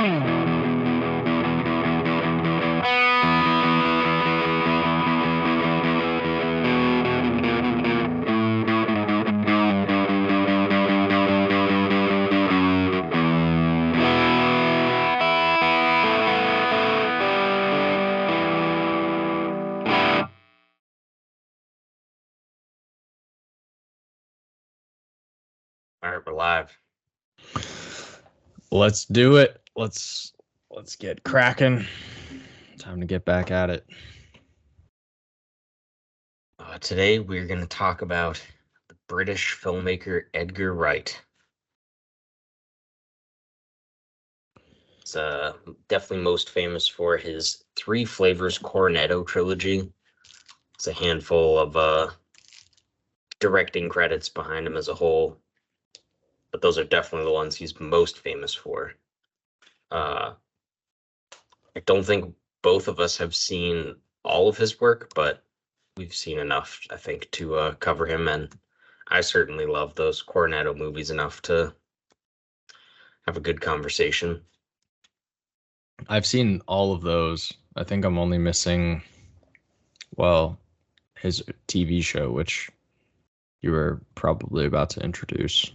All right, we're live. Let's do it. Let's get cracking. Time to get back at it. Today we're going to talk about the British filmmaker Edgar Wright. He's definitely most famous for his Three Flavors Cornetto trilogy. It's a handful of directing credits behind him as a whole, but those are definitely the ones he's most famous for. I don't think both of us have seen all of his work, but we've seen enough, I think, to cover him, and I certainly love those Cornetto movies enough to have a good conversation. I've seen all of those. I think I'm only missing, his TV show, which you were probably about to introduce.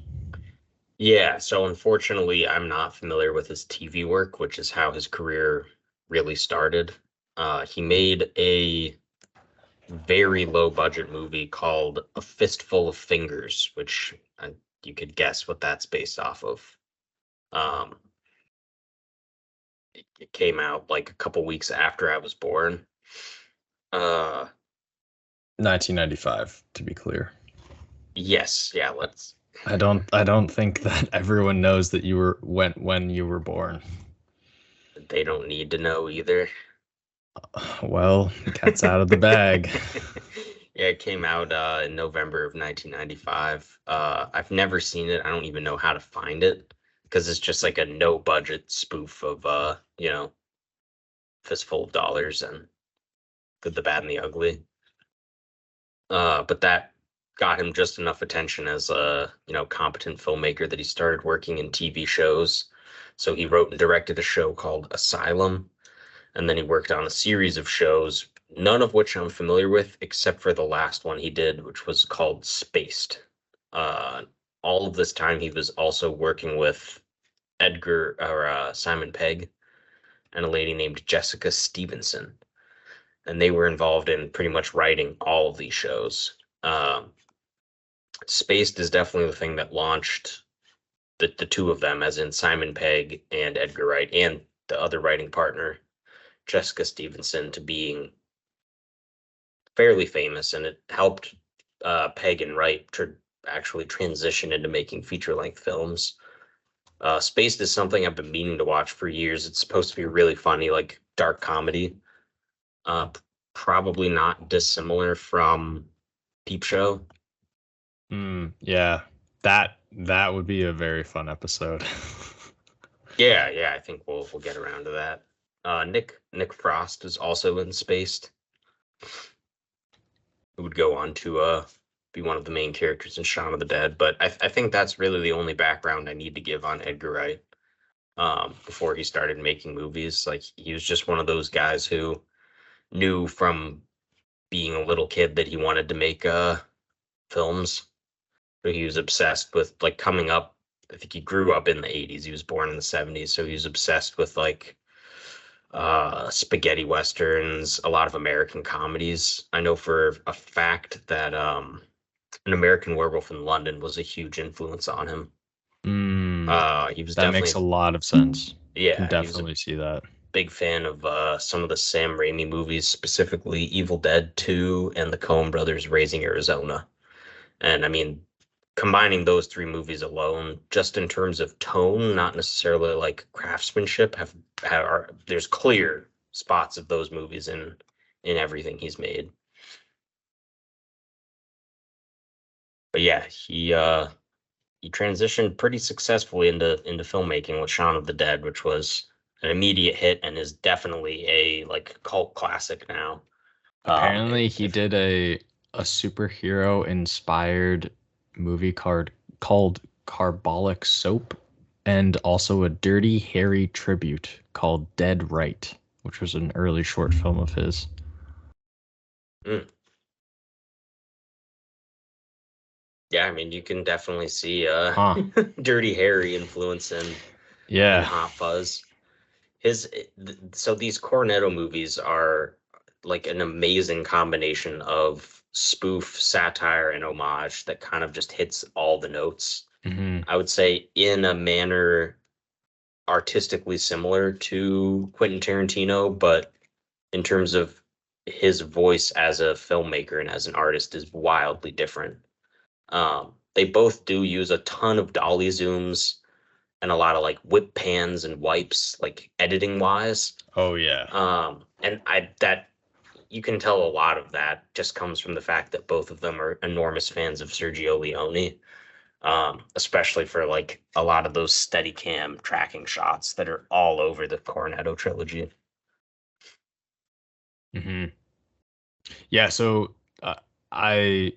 Yeah, so unfortunately, I'm not familiar with his TV work, which is how his career really started. He made a very low budget movie called A Fistful of Fingers, which you could guess what that's based off of. It came out like a couple weeks after I was born. 1995, to be clear. Yes, yeah, let's. I don't think that everyone knows that you were when you were born. They don't need to know either. Well, the cat's out of the bag. Yeah, it came out in November of 1995. I've never seen it. I don't even know how to find it because it's just like a no budget spoof of Fistful of Dollars and Good, the Bad, and the Ugly. But that got him just enough attention as a competent filmmaker that he started working in TV shows. So he wrote and directed a show called Asylum, and then he worked on a series of shows, none of which I'm familiar with, except for the last one he did, which was called Spaced. All of this time, he was also working with Simon Pegg and a lady named Jessica Stevenson, and they were involved in pretty much writing all of these shows. Spaced is definitely the thing that launched the two of them, as in Simon Pegg and Edgar Wright, and the other writing partner, Jessica Stevenson, to being fairly famous, and it helped Pegg and Wright to actually transition into making feature-length films. Spaced is something I've been meaning to watch for years. It's supposed to be really funny, like dark comedy. Probably not dissimilar from Peep Show. Yeah, that would be a very fun episode. Yeah, I think we'll get around to that. Nick Frost is also in Spaced. Who would go on to be one of the main characters in Shaun of the Dead. But I think that's really the only background I need to give on Edgar Wright. Before he started making movies, like he was just one of those guys who knew from being a little kid that he wanted to make films. So he was obsessed with, like, coming up. I think he grew up in the 80s. He was born in the 70s, so he was obsessed with like spaghetti westerns, a lot of American comedies. I know for a fact that An American Werewolf in London was a huge influence on him. He was that makes a lot of sense. Yeah, can definitely see that. Big fan of some of the Sam Raimi movies, specifically Evil Dead 2 and the Coen Brothers' Raising Arizona. And I mean, combining those three movies alone, just in terms of tone, not necessarily like craftsmanship, there's clear spots of those movies in everything he's made. But yeah, he transitioned pretty successfully into filmmaking with Shaun of the Dead, which was an immediate hit and is definitely a like cult classic now. Apparently, he did a superhero inspired movie called Carbolic Soap. and also a Dirty Harry tribute called Dead Right, which was an early short film of his. Mm. Yeah, I mean, you can definitely see Huh. Dirty Harry influence in Yeah. Hot Fuzz. So these Cornetto movies are like an amazing combination of spoof, satire, and homage that kind of just hits all the notes. Hmm. I would say in a manner artistically similar to Quentin Tarantino, but in terms of his voice as a filmmaker and as an artist is wildly different. They both do use a ton of dolly zooms and a lot of like whip pans and wipes, like editing wise. Oh yeah. And I that you can tell a lot of that just comes from the fact that both of them are enormous fans of Sergio Leone, especially for like a lot of those steady cam tracking shots that are all over the Cornetto trilogy. Hmm. Yeah. So I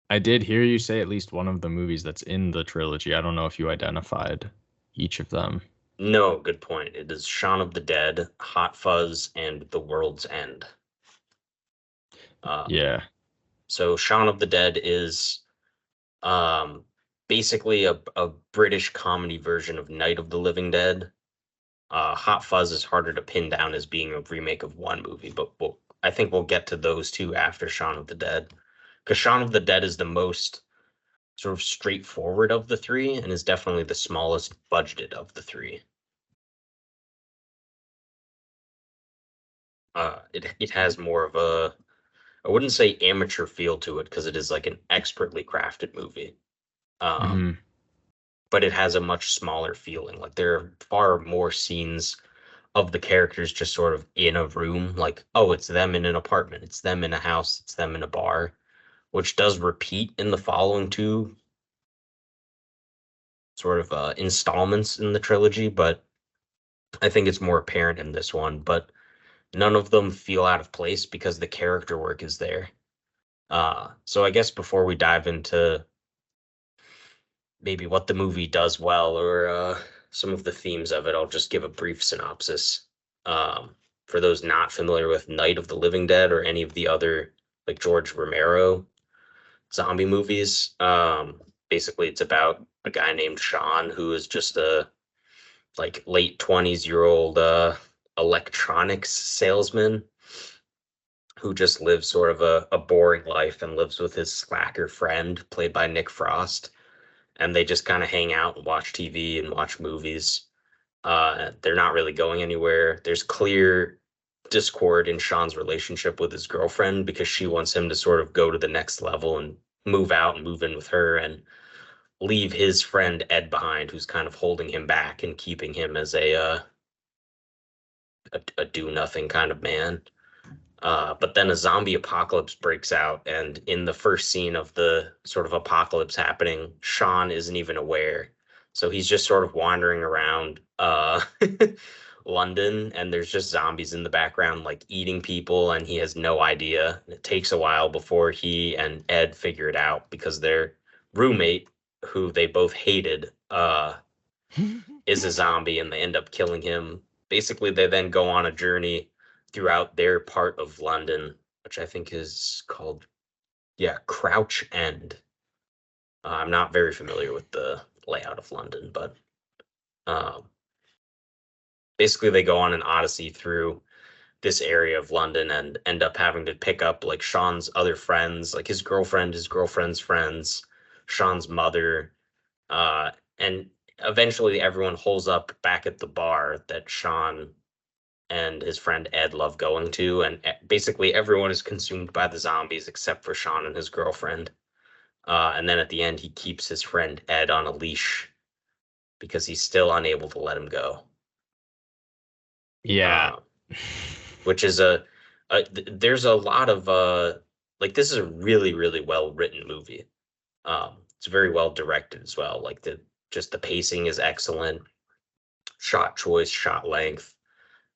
I did hear you say at least one of the movies that's in the trilogy. I don't know if you identified each of them. No, good point. It is Shaun of the Dead, Hot Fuzz, and The World's End. Uh, Yeah. so Shaun of the Dead is um, basically a British comedy version of Night of the Living Dead. Hot Fuzz is harder to pin down as being a remake of one movie, but I think we'll get to those two after Shaun of the Dead, because Shaun of the Dead is the most sort of straightforward of the three and is definitely the smallest budgeted of the three. It has more of a, I wouldn't say amateur feel to it because it is like an expertly crafted movie. Um, Hmm. but it has a much smaller feeling. Like there are far more scenes of the characters just sort of in a room, like, oh, it's them in an apartment, it's them in a house, it's them in a bar, which does repeat in the following two sort of installments in the trilogy, but I think it's more apparent in this one. But none of them feel out of place because the character work is there. So I guess before we dive into maybe what the movie does well or some of the themes of it, I'll just give a brief synopsis. Um, for those not familiar with Night of the Living Dead or any of the other like George Romero zombie movies, basically it's about a guy named Sean who is just a like late 20s-year-old electronics salesman who just lives sort of a boring life and lives with his slacker friend played by Nick Frost, and they just kind of hang out and watch TV and watch movies. They're not really going anywhere. There's clear discord in Sean's relationship with his girlfriend because she wants him to sort of go to the next level and move out and move in with her and leave his friend Ed behind, who's kind of holding him back and keeping him as a do nothing kind of man. But then a zombie apocalypse breaks out, and in the first scene of the sort of apocalypse happening, Sean isn't even aware. So he's just sort of wandering around London, and there's just zombies in the background, like eating people, and he has no idea. It takes a while before he and Ed figure it out because their roommate, who they both hated, is a zombie, and they end up killing him. Basically, they then go on a journey throughout their part of London, which I think is called, yeah, Crouch End. I'm not very familiar with the layout of London, but um, basically they go on an odyssey through this area of London and end up having to pick up like Sean's other friends, like his girlfriend, his girlfriend's friends, Sean's mother, uh, and eventually everyone holds up back at the bar that Sean and his friend Ed love going to, and basically everyone is consumed by the zombies except for Sean and his girlfriend. And then at the end, he keeps his friend Ed on a leash because he's still unable to let him go. Yeah. Uh, which is there's a lot of like this is a really really well written movie. It's very well directed as well. Like the pacing is excellent, shot choice, shot length.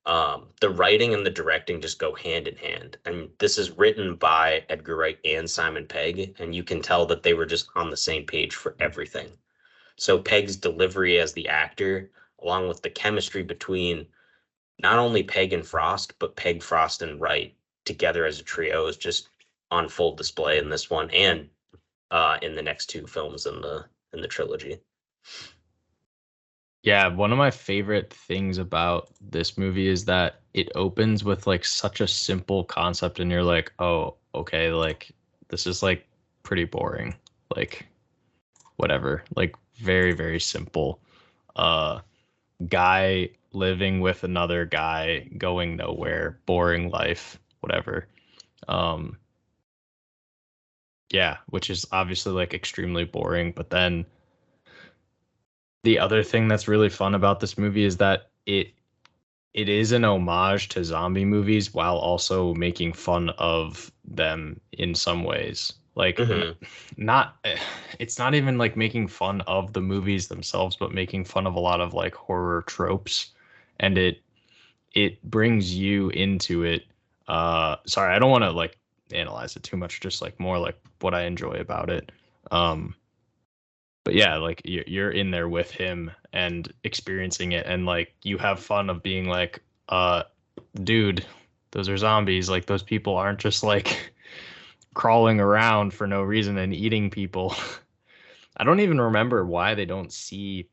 The writing and the directing just go hand in hand. And this is written by Edgar Wright and Simon Pegg, and you can tell that they were just on the same page for everything. So Peg's delivery as the actor, along with the chemistry between not only Peg and Frost, but Peg, Frost, and Wright together as a trio is just on full display in this one and in the next two films in the trilogy. Yeah, one of my favorite things about this movie is that it opens with like such a simple concept and you're like, "Oh, okay, like this is like pretty boring." Like whatever. Like very, very simple. Uh guy living with another guy, going nowhere, boring life, whatever. Um yeah, which is obviously like extremely boring, but then the other thing that's really fun about this movie is that it is an homage to zombie movies while also making fun of them in some ways. Like Mm-hmm. not it's not even like making fun of the movies themselves, but making fun of a lot of like horror tropes, and it brings you into it. Sorry, I don't want to like analyze it too much, just like more like what I enjoy about it. Um but yeah, like you're in there with him and experiencing it, and like you have fun of being like, dude, those are zombies. Like those people aren't just like crawling around for no reason and eating people. I don't even remember why they don't see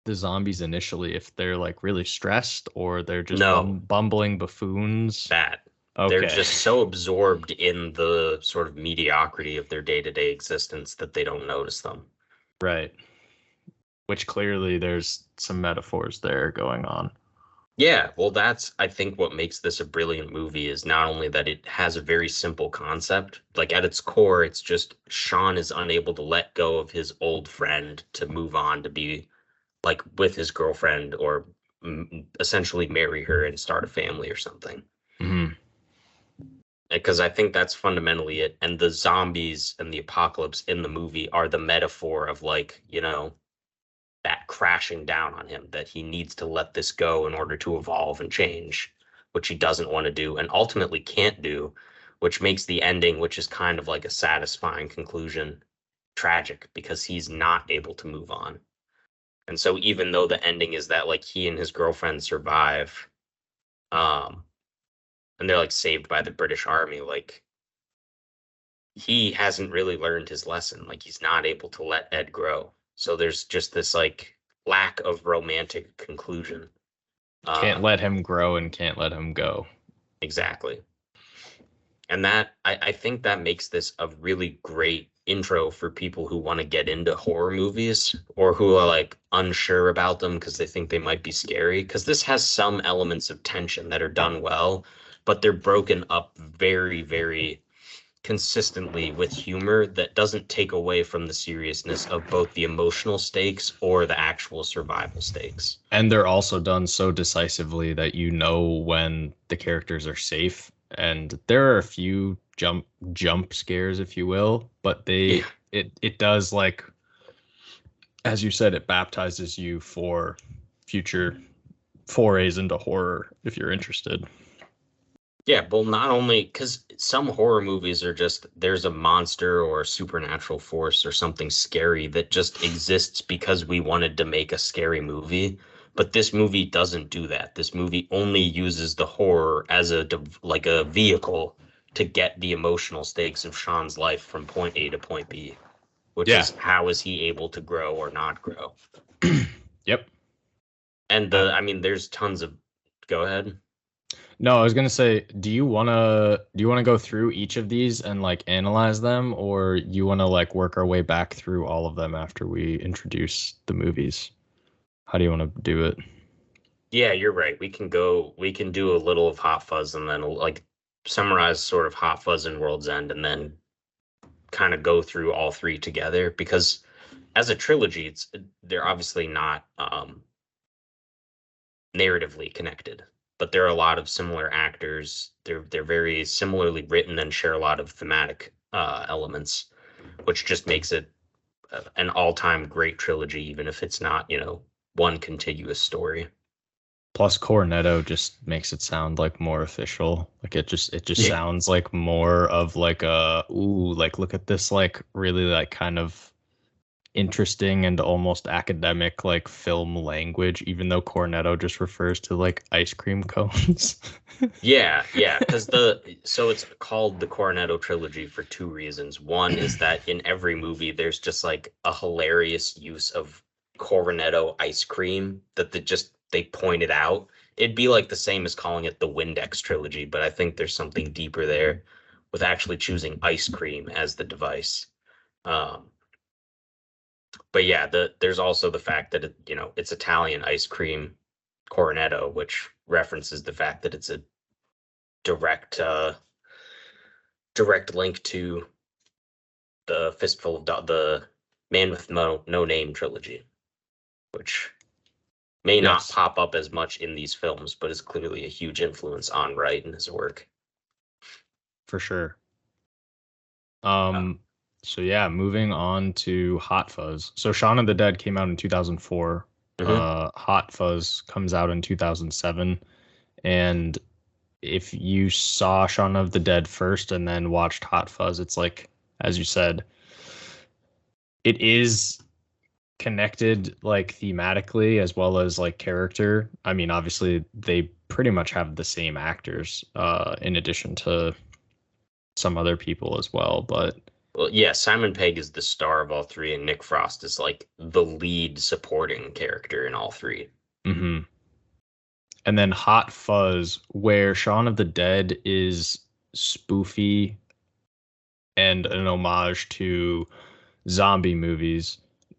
the zombies initially, if they're like really stressed or they're just No, bumbling buffoons. that they're Okay. just so absorbed in the sort of mediocrity of their day-to-day existence that they don't notice them. Right. Which clearly there's some metaphors there going on. Yeah, well, that's, I think, what makes this a brilliant movie is not only that it has a very simple concept, like at its core, it's just Sean is unable to let go of his old friend to move on to be like with his girlfriend or essentially marry her and start a family or something. Hmm. Because I think that's fundamentally it. And the zombies and the apocalypse in the movie are the metaphor of like, that crashing down on him, that he needs to let this go in order to evolve and change, which he doesn't want to do and ultimately can't do, which makes the ending, which is kind of like a satisfying conclusion, tragic because he's not able to move on. And so even though the ending is that like he and his girlfriend survive, um, and they're like saved by the British Army, like he hasn't really learned his lesson. Like he's not able to let Ed grow. So there's just this like lack of romantic conclusion. Can't Um, let him grow and can't let him go. exactly. And that I think that makes this a really great intro for people who want to get into horror movies or who are like unsure about them because they think they might be scary. Because this has some elements of tension that are done well, but they're broken up very, very consistently with humor that doesn't take away from the seriousness of both the emotional stakes or the actual survival stakes. And they're also done so decisively that you know when the characters are safe. And there are a few jump scares, if you will, but Yeah. it does, like as you said, it baptizes you for future forays into horror if you're interested. Yeah, well, not only because some horror movies are just there's a monster or a supernatural force or something scary that just exists because we wanted to make a scary movie. But this movie doesn't do that. This movie only uses the horror as like a vehicle to get the emotional stakes of Sean's life from point A to point B, which Yeah. is how is he able to grow or not grow? Yep. And Uh, I mean, there's tons of, go ahead. no, I was gonna say, do you wanna go through each of these and like analyze them, or you wanna like work our way back through all of them after we introduce the movies? How do you want to do it? Yeah, you're right. We can do a little of Hot Fuzz and then like summarize sort of Hot Fuzz and World's End and then kind of go through all three together because as a trilogy, they're obviously not narratively connected, but there are a lot of similar actors. They're very similarly written and share a lot of thematic elements, which just makes it an all-time great trilogy, even if it's not, one contiguous story. Plus, Cornetto just makes it sound like more official. Like it just Yeah. sounds like more of like a, ooh, like look at this, like really like kind of interesting and almost academic like film language, even though Cornetto just refers to like ice cream cones. Yeah, because so it's called the Cornetto trilogy for two reasons. One is that in every movie there's just like a hilarious use of Cornetto ice cream that they pointed out. It'd be like the same as calling it the Windex trilogy, but I think there's something deeper there with actually choosing ice cream as the device. Um, but yeah, there's also the fact that it's Italian ice cream Cornetto, which references the fact that it's a direct direct link to the Fistful of the Man with No Name trilogy, which may not Yes, pop up as much in these films, but is clearly a huge influence on Wright and his work. for sure. Uh, Um, so yeah, moving on to Hot Fuzz. So Shaun of the Dead came out in 2004. mhm. Hot Fuzz comes out in 2007. And if you saw Shaun of the Dead first and then watched Hot Fuzz, it's like, as you said, it is connected like thematically as well as like character. I mean, obviously they pretty much have the same actors, in addition to some other people as well, but Well, yeah, Simon Pegg is the star of all three, and Nick Frost is like the lead supporting character in all three. mhm. And then Hot Fuzz, where Shaun of the Dead is spoofy and an homage to zombie movies.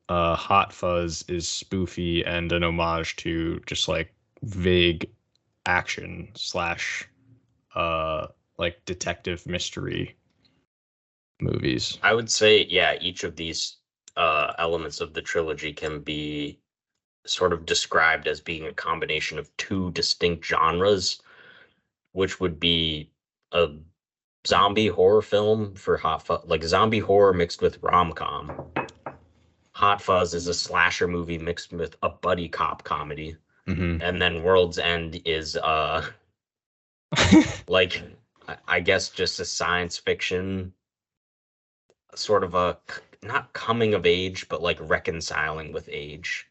Hot Fuzz is spoofy and an homage to just like vague action slash uh like detective mystery movies. I would say, yeah, each of these elements of the trilogy can be sort of described as being a combination of two distinct genres, which would be a zombie horror film for Hot Fuzz, like zombie horror mixed with rom-com. Hot Fuzz is a slasher movie mixed with a buddy cop comedy. Mm-hmm. And then World's End is like I guess just a science fiction sort of a not coming of age, but like reconciling with age.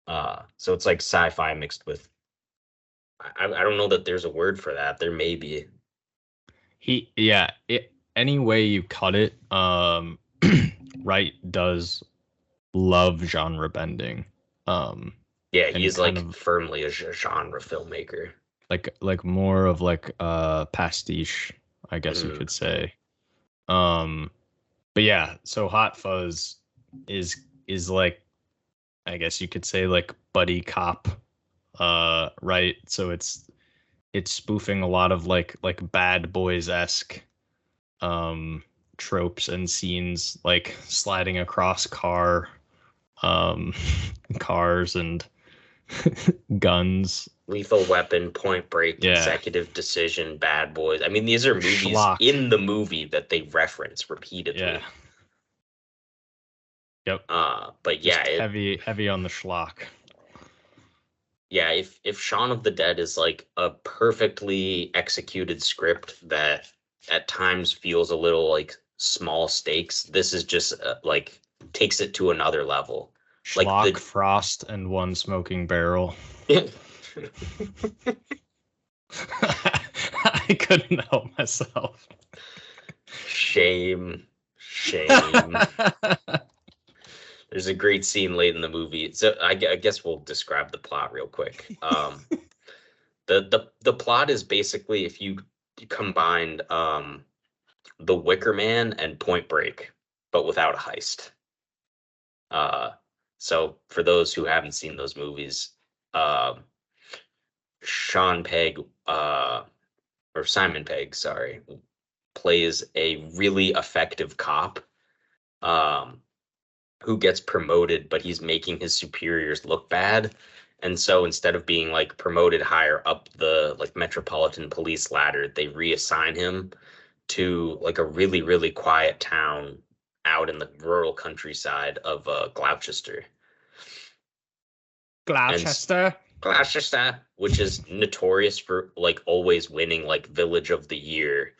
So it's like sci-fi mixed with I don't know that there's a word for that. There may be. Yeah, any way you cut it, Wright does love genre bending. Um Yeah, and he's kind like of firmly a genre filmmaker. like more of like pastiche, I guess you Mm. could say. Um but yeah, so Hot Fuzz is is like, I guess you could say, like buddy cop, right? So it's spoofing a lot of like Bad Boys esque um tropes and scenes, like sliding across um cars and guns. Lethal Weapon, Point Break, Yeah. Consecutive Decision, Bad Boys. I mean, these are movies Schlock. in the movie that they reference Yeah. repeatedly. Yep. But yeah, Just heavy on the schlock. yeah, if Shaun of the Dead is like a perfectly executed script that at times feels a little like small stakes, this is just like takes it to another level. Like Schlock, Frost, and one smoking barrel. the I couldn't help myself. shame, shame. There's a great scene late in the movie. So I guess we'll describe the plot real quick. The plot is basically if you combined The Wicker Man and Point Break, but without a heist. Uh, so for those who haven't seen those movies, um, Sean Pegg, or Simon Pegg, sorry, plays a really effective cop, um, who gets promoted, but he's making his superiors look bad. And so instead of being like promoted higher up the like metropolitan police ladder, they reassign him to like a really, really quiet town out in the rural countryside of Gloucester. And Gloucester. Gloucester, which is notorious for like always winning like Village of the Year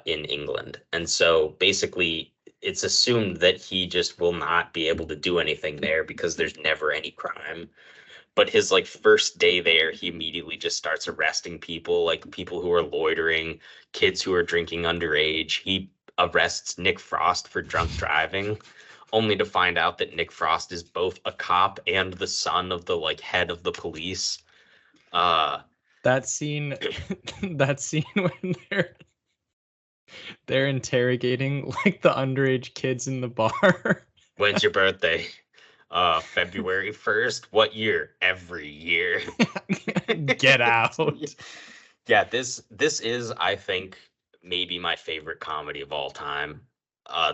in England. And so basically it's assumed that he just will not be able to do anything there because there's never any crime. But his like first day there, he immediately just starts arresting people, like people who are loitering, kids who are drinking underage. He arrests Nick Frost for drunk driving, only to find out that Nick Frost is both a cop and the son of the like head of the police. Uh, That scene, that scene when they're interrogating like the underage kids in the bar. when's your birthday? February 1st. What year? Every year. Get out. Yeah, this is, I think, maybe my favorite comedy of all time.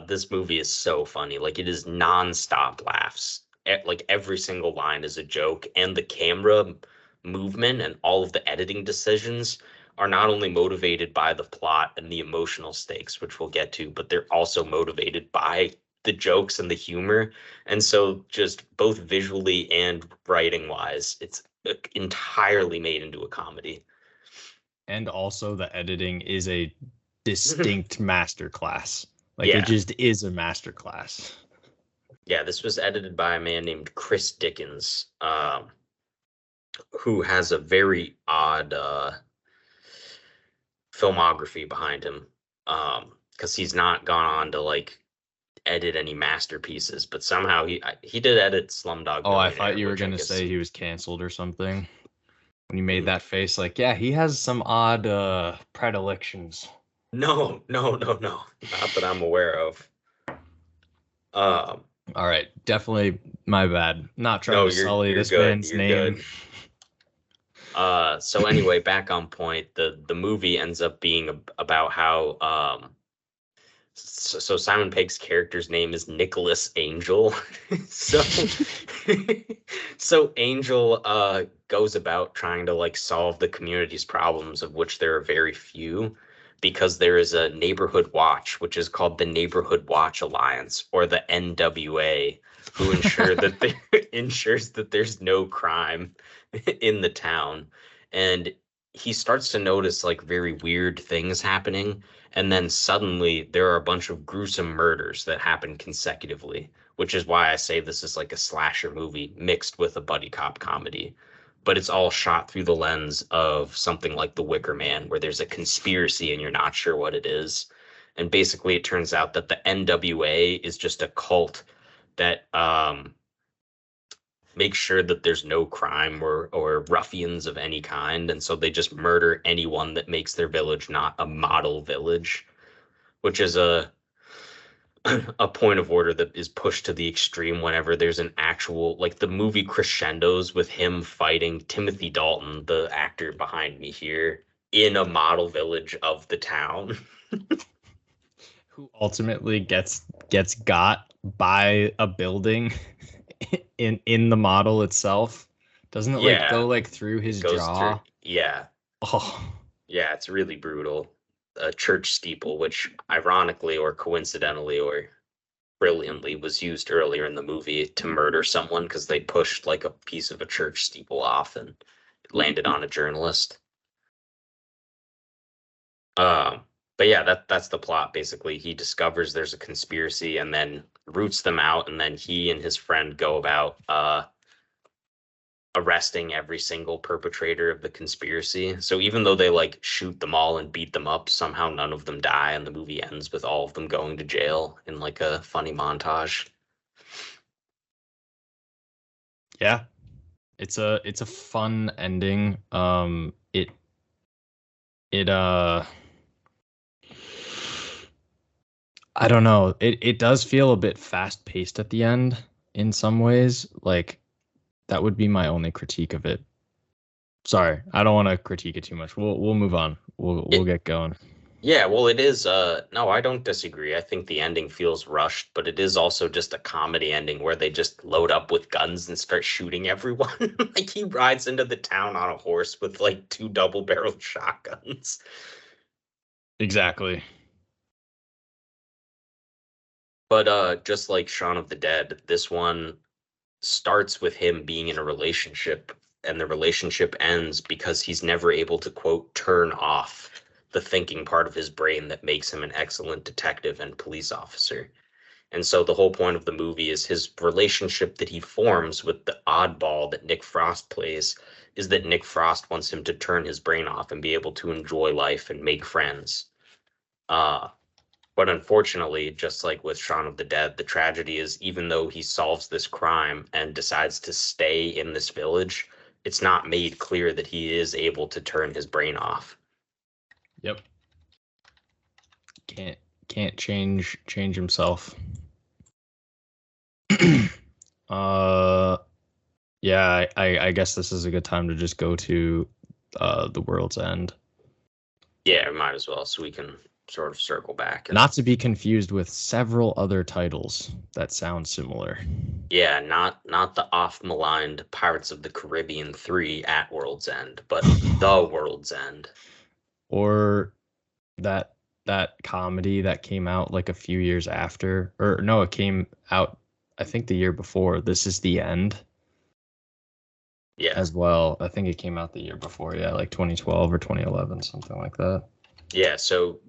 This movie is so funny. Like it is nonstop laughs. Like every single line is a joke, and the camera movement and all of the editing decisions are not only motivated by the plot and the emotional stakes, which we'll get to, but they're also motivated by the jokes and the humor. And so just both visually and writing wise, it's entirely made into a comedy. And also the editing is a distinct masterclass. Like Yeah. it just is a masterclass. Yeah, this was edited by a man named Chris Dickens, who has a very odd filmography behind him. Because he's not gone on to like edit any masterpieces, but somehow he did edit Slumdog Oh, I Millionaire, thought you were which I gonna guess say he was canceled or something. When you made that face, like, yeah, he has some odd predilections. no, not that I'm aware of. Um, All right, definitely my bad. Not trying no, to sully you're this good. man's You're name. good. So anyway, back on point, the movie ends up being about how so Simon Pegg's character's name is Nicholas Angel. so so Angel goes about trying to like solve the community's problems, of which there are very few, because there is a neighborhood watch, which is called the Neighborhood Watch Alliance, or the NWA, who ensures that there's no crime in the town. And he starts to notice like very weird things happening, and then suddenly there are a bunch of gruesome murders that happen consecutively, which is why I say this is like a slasher movie mixed with a buddy cop comedy. But it's all shot through the lens of something like The Wicker Man, where there's a conspiracy and you're not sure what it is. And basically, it turns out that the NWA is just a cult that make sure that there's no crime or ruffians of any kind, and so they just murder anyone that makes their village not a model village, which is a a point of order that is pushed to the extreme whenever there's an actual, like, the movie crescendos with him fighting Timothy Dalton, the actor behind me here, in a model village of the town. Who ultimately gets got by a building in the model itself. Doesn't it like Yeah, go like through his goes through. jaw? Yeah, Oh, yeah, it's really brutal. A church steeple, which ironically or coincidentally or brilliantly was used earlier in the movie to murder someone because they pushed like a piece of a church steeple off and it landed on a journalist. Um, but yeah, that's the plot basically. He discovers there's a conspiracy and then roots them out, and then he and his friend go about arresting every single perpetrator of the conspiracy. So even though they like shoot them all and beat them up, somehow none of them die, and the movie ends with all of them going to jail in like a funny montage. yeah. It's a fun ending. It I don't know. It does feel a bit fast paced at the end in some ways. Like that would be my only critique of it. Sorry, I don't want to critique it too much. We'll move on. We'll It get going. Yeah, well, it is. No, I don't disagree. I think the ending feels rushed, but it is also just a comedy ending where they just load up with guns and start shooting everyone. Like he rides into the town on a horse with like two double-barreled shotguns. Exactly. But just like Shaun of the Dead, this one starts with him being in a relationship, and the relationship ends because he's never able to, quote, turn off the thinking part of his brain that makes him an excellent detective and police officer. And so the whole point of the movie is his relationship that he forms with the oddball that Nick Frost plays is that Nick Frost wants him to turn his brain off and be able to enjoy life and make friends. Uh, but unfortunately, just like with Shaun of the Dead, the tragedy is even though he solves this crime and decides to stay in this village, it's not made clear that he is able to turn his brain off. Yep. Can't change himself. uh yeah, I guess this is a good time to just go to The World's End. Yeah, might as well, so we can sort of circle back. Not to be confused with several other titles that sound similar. Yeah, not the oft-maligned Pirates of the Caribbean 3 at World's End, but The World's End. Or that comedy that came out like a few years after, or no, it came out I think the year before, This Is the End. Yeah. As well. I think it came out the year before, yeah, like 2012 or 2011, something like that. Yeah, so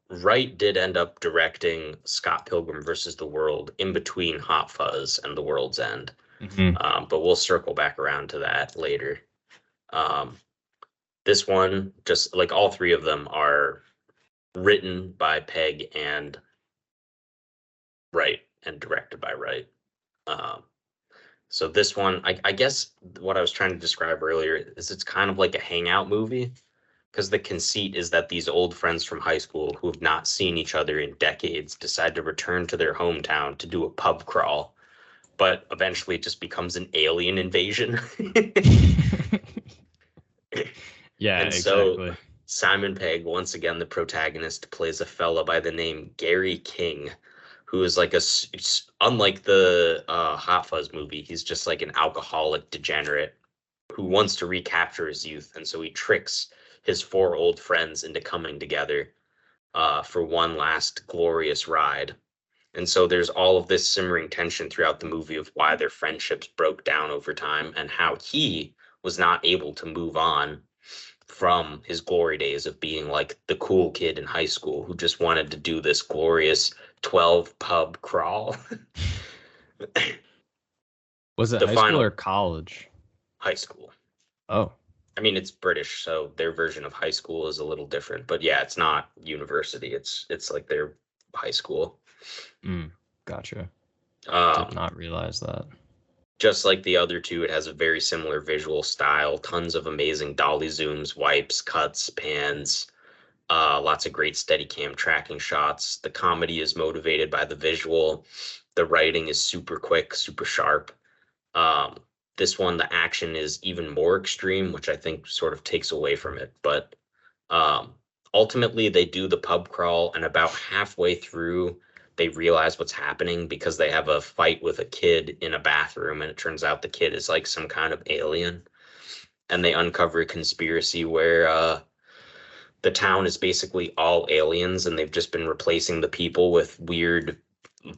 Wright did end up directing Scott Pilgrim versus the World in between Hot Fuzz and The World's End. But we'll circle back around to that later. This one, just like all three of them, are written by Pegg and Wright and directed by Wright. So this one, I guess what I was trying to describe earlier is it's kind of like a hangout movie, because the conceit is that these old friends from high school who have not seen each other in decades decide to return to their hometown to do a pub crawl, but eventually it just becomes an alien invasion. Yeah, and exactly. So Simon Pegg, once again the protagonist, plays a fella by the name Gary King, who is like unlike the Hot Fuzz movie, he's just like an alcoholic degenerate who wants to recapture his youth, and so he tricks his four old friends into coming together for one last glorious ride. And so there's all of this simmering tension throughout the movie of why their friendships broke down over time and how he was not able to move on from his glory days of being like the cool kid in high school who just wanted to do this glorious 12 pub crawl. Was it the high final school or college? High school. Oh. I mean, it's British, so their version of high school is a little different. But yeah, it's not university. It's like their high school. Gotcha. Did not realize that. Just like the other two, it has a very similar visual style. Tons of amazing dolly zooms, wipes, cuts, pans. Lots of great Steadicam tracking shots. The comedy is motivated by the visual. The writing is super quick, super sharp. This one, the action is even more extreme, which I think sort of takes away from it. But ultimately, they do the pub crawl, and about halfway through, they realize what's happening because they have a fight with a kid in a bathroom, and it turns out the kid is like some kind of alien. And they uncover a conspiracy where the town is basically all aliens, and they've just been replacing the people with weird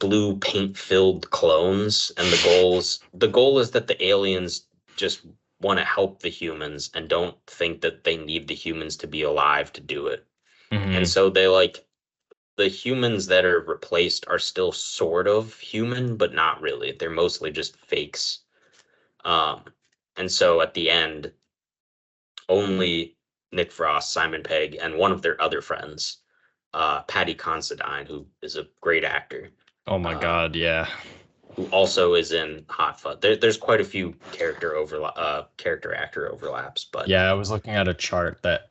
blue paint-filled clones. And the goal is that the aliens just want to help the humans and don't think that they need the humans to be alive to do it. And so they like the humans that are replaced are still sort of human, but not really. They're mostly just fakes. And so at the end, only Nick Frost, Simon Pegg, and one of their other friends, Paddy Considine, who is a great actor. Oh my God, yeah. Who also is in Hot Fuzz. There's quite a few character actor overlaps, but yeah, I was looking at a chart that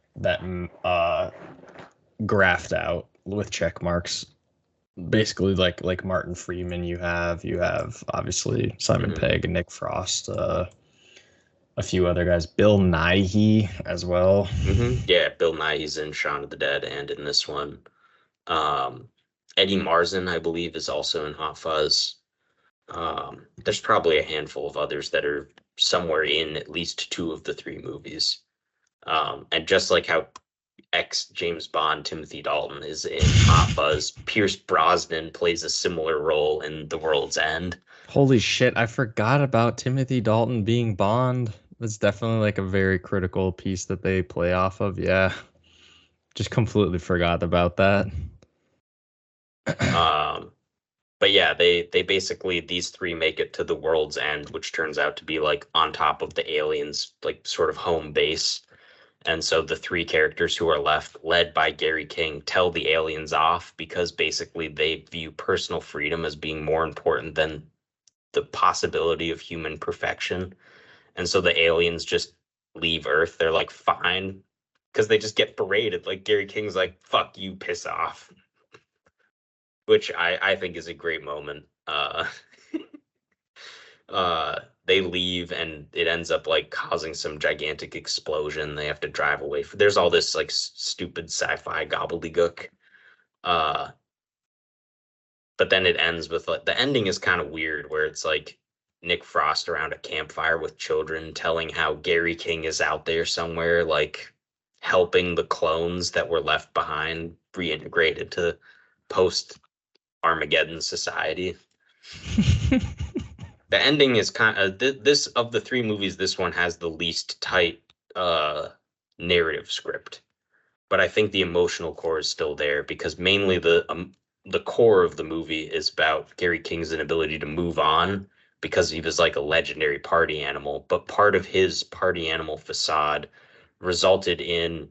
graphed out with check marks. Basically, like Martin Freeman, you have obviously Simon Pegg and Nick Frost, a few other guys, Bill Nighy as well. Yeah, Bill Nighy's in Shaun of the Dead and in this one. Eddie Marsan, I believe, is also in Hot Fuzz. There's probably a handful of others that are somewhere in at least two of the three movies. And just like how ex-James Bond Timothy Dalton is in Hot Fuzz, Pierce Brosnan plays a similar role in The World's End. Holy shit, I forgot about Timothy Dalton being Bond. That's definitely like a very critical piece that they play off of. Yeah. Just completely forgot about that. But yeah, they basically these three make it to the world's end, which turns out to be like on top of the aliens, like sort of home base. And so the three characters who are left, led by Gary King, tell the aliens off because basically they view personal freedom as being more important than the possibility of human perfection. And so the aliens just leave Earth. They're like, fine, because they just get berated. Like Gary King's like, fuck you, piss off, which I think is a great moment. They leave and it ends up like causing some gigantic explosion. They have to drive away. There's all this like stupid sci-fi gobbledygook. Uh, but then it ends with like the ending is kind of weird where it's like Nick Frost around a campfire with children telling how Gary King is out there somewhere like helping the clones that were left behind reintegrate into post Armageddon society. The ending is kind of this of the three movies, this one has the least tight uh narrative script, but I think the emotional core is still there because mainly the core of the movie is about Gary King's inability to move on because he was like a legendary party animal, but part of his party animal facade resulted in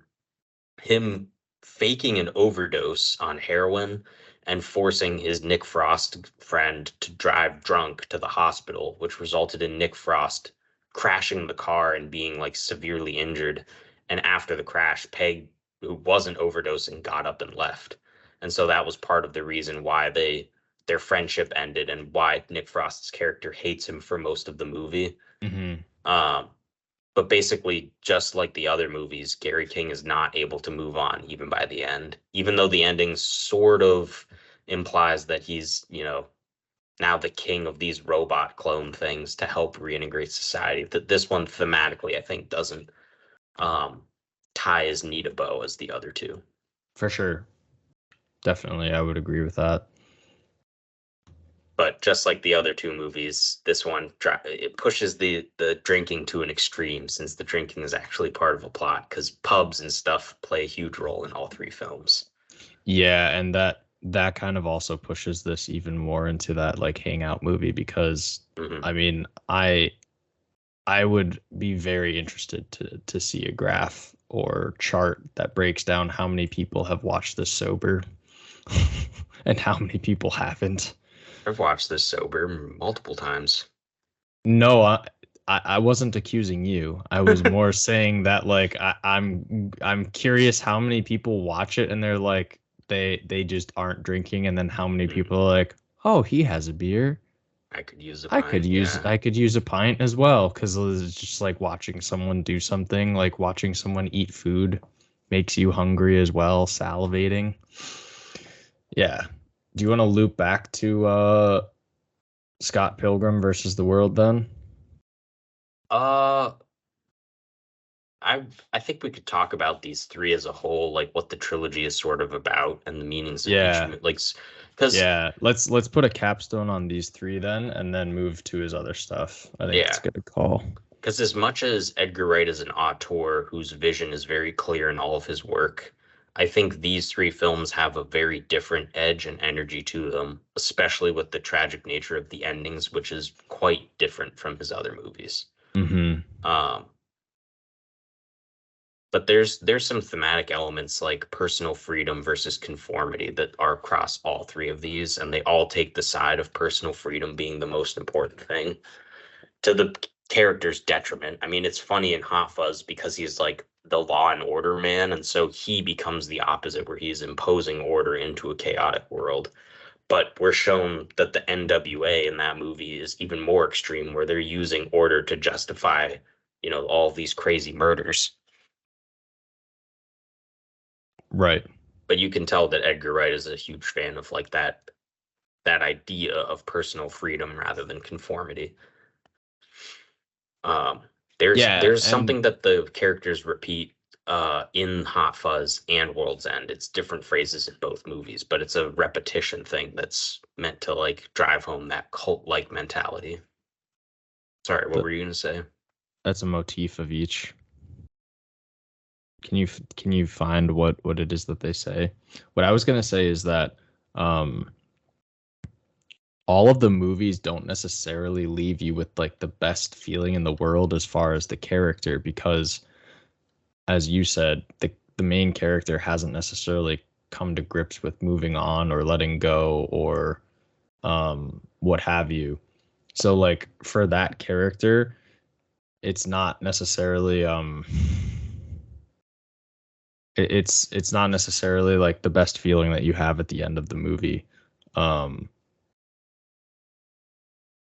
him faking an overdose on heroin and forcing his Nick Frost friend to drive drunk to the hospital, which resulted in Nick Frost crashing the car and being like severely injured. And after the crash, Peg, who wasn't overdosing, got up and left. And so that was part of the reason why their friendship ended and why Nick Frost's character hates him for most of the movie. Hmm. Um, but basically, just like the other movies, Gary King is not able to move on even by the end, even though the ending sort of implies that he's, now the king of these robot clone things to help reintegrate society. That this one thematically, I think, doesn't um, tie as neat a bow as the other two. For sure. Definitely, I would agree with that. But just like the other two movies, this one it pushes the drinking to an extreme since the drinking is actually part of a plot because pubs and stuff play a huge role in all three films. Yeah, and that kind of also pushes this even more into that like hangout movie because Hmm. I mean, I would be very interested to see a graph or chart that breaks down how many people have watched this sober and how many people haven't. I've watched this sober multiple times. No, I wasn't accusing you. I was more saying that like I'm curious how many people watch it and they're like they just aren't drinking, and then how many Mm, people are like, oh, he has a beer. I could use a pint. Yeah, I could use a pint as well because it's just like watching someone do something, like watching someone eat food makes you hungry as well, salivating. Yeah. Do you want to loop back to Scott Pilgrim versus the World then? Uh, I think we could talk about these three as a whole, like what the trilogy is sort of about and the meanings of each, Yeah. like, because Yeah, let's put a capstone on these three then, and then move to his other stuff. I think it's yeah, a good call. because as much as Edgar Wright is an auteur whose vision is very clear in all of his work, I think these three films have a very different edge and energy to them, especially with the tragic nature of the endings, which is quite different from his other movies. Hmm. Um, but there's some thematic elements like personal freedom versus conformity that are across all three of these, and they all take the side of personal freedom being the most important thing to the character's detriment. I mean, it's funny in Hot Fuzz because he's like the law and order man, and so he becomes the opposite, where he's imposing order into a chaotic world. But we're shown that the NWA in that movie is even more extreme, where they're using order to justify, all these crazy murders. Right. But you can tell that Edgar Wright is a huge fan of like that idea of personal freedom rather than conformity. Um, there's Yeah, there's and something that the characters repeat in Hot Fuzz and World's End. It's different phrases in both movies, but it's a repetition thing that's meant to like drive home that cult-like mentality. Sorry, what th- were you gonna say? that's a motif of each. Can you find what it is that they say? What I was gonna say is that um all of the movies don't necessarily leave you with like the best feeling in the world as far as the character, because as you said, the main character hasn't necessarily come to grips with moving on or letting go or what have you. So like for that character, it's not necessarily it's not necessarily like the best feeling that you have at the end of the movie. Um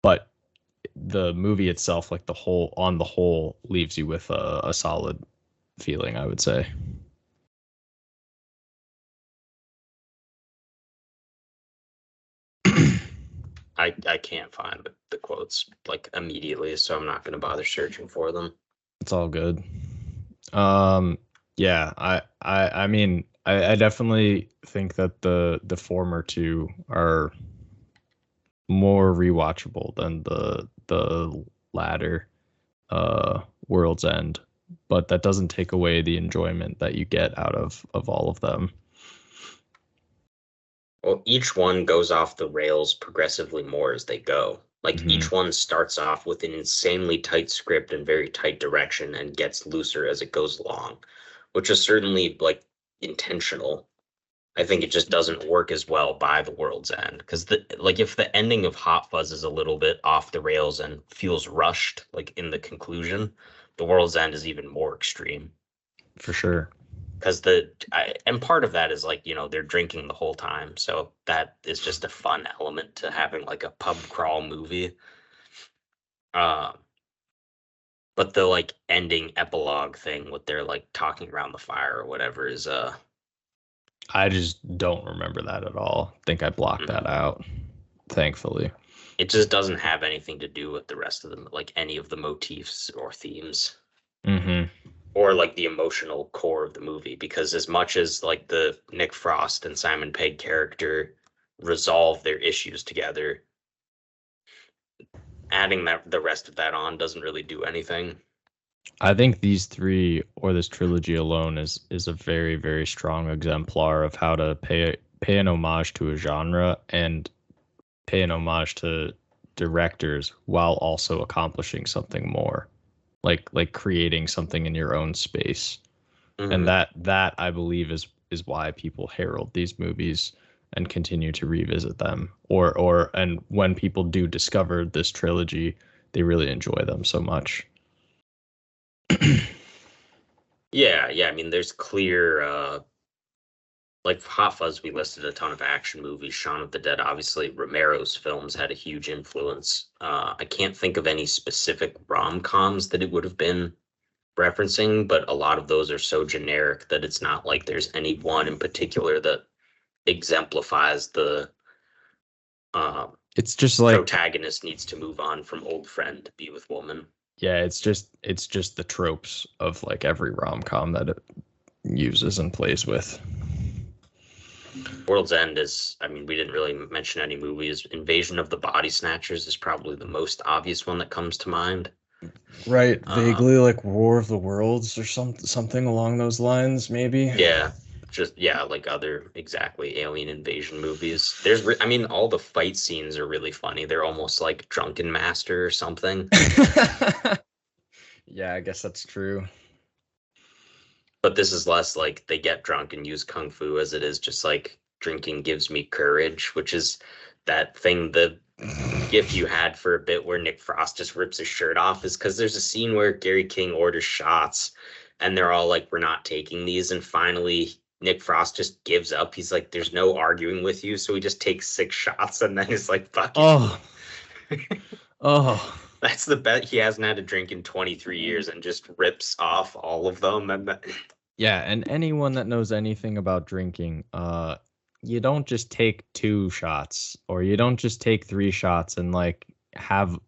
but the movie itself, like the whole on the whole, leaves you with a solid feeling, I would say. I can't find the quotes like immediately, so I'm not going to bother searching for them. It's all good. Um, yeah, I mean, I definitely think that the former two are more rewatchable than the latter, World's End, but that doesn't take away the enjoyment that you get out of all of them. Well, each one goes off the rails progressively more as they go. Like Hmm. each one starts off with an insanely tight script and very tight direction and gets looser as it goes along, which is certainly like intentional. I think it just doesn't work as well by the world's end because the like if the ending of Hot Fuzz is a little bit off the rails and feels rushed, like in the conclusion, the world's end is even more extreme For sure. because and part of that is like they're drinking the whole time, so that is just a fun element to having like a pub crawl movie. Uh, but the like ending epilogue thing with their like talking around the fire or whatever is I just don't remember that at all. Think I blocked that out, thankfully. it just doesn't have anything to do with the rest of them, like any of the motifs or themes Hmm. or like the emotional core of the movie. Because as much as like the Nick Frost and Simon Pegg character resolve their issues together, adding that the rest of that on doesn't really do anything. I think these three or this trilogy alone is a very, very strong exemplar of how to pay an homage to a genre and pay an homage to directors while also accomplishing something more, like creating something in your own space. And Hmm. that I believe is why people herald these movies and continue to revisit them. Or and when people do discover this trilogy, they really enjoy them so much. Yeah. I mean, there's clear like Hot Fuzz. We listed a ton of action movies. Shaun of the Dead, obviously. Romero's films had a huge influence. I can't think of any specific rom-coms that it would have been referencing, but a lot of those are so generic that it's not like there's any one in particular that exemplifies the um, It's just like, protagonist needs to move on from old friend to be with woman. yeah, it's just the tropes of like every rom-com that it uses and plays with. World's End is, I mean, we didn't really mention any movies. Invasion of the Body Snatchers is probably the most obvious one that comes to mind. Right, Um, vaguely like War of the Worlds or something along those lines, maybe. yeah, just yeah, like other exactly alien invasion movies. I mean, all the fight scenes are really funny. They're almost like Drunken Master or something. Yeah, I guess that's true. But this is less like they get drunk and use kung fu as it is just like drinking gives me courage, which is that thing the gif you had for a bit where Nick Frost just rips his shirt off is because there's a scene where Gary King orders shots and they're all like, we're not taking these. And finally, Nick Frost just gives up. He's like, there's no arguing with you. So he just takes 6 shots and then he's like, fuck it. Oh, oh. That's the bet. He hasn't had a drink in 23 years and just rips off all of them. Yeah, and anyone that knows anything about drinking, you don't just take 2 shots or you don't just take 3 shots and like have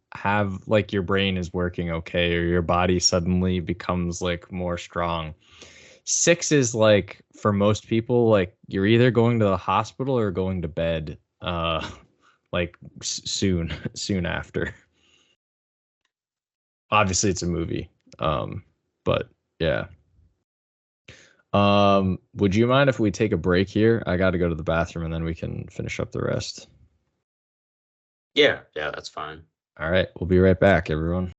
like your brain is working okay or your body suddenly becomes like more strong. 6 is like for most people like you're either going to the hospital or going to bed like soon soon after. Obviously it's a movie. But yeah. Would you mind if we take a break here? I got to go to the bathroom and then we can finish up the rest. Yeah, yeah, that's fine. All right, we'll be right back, everyone.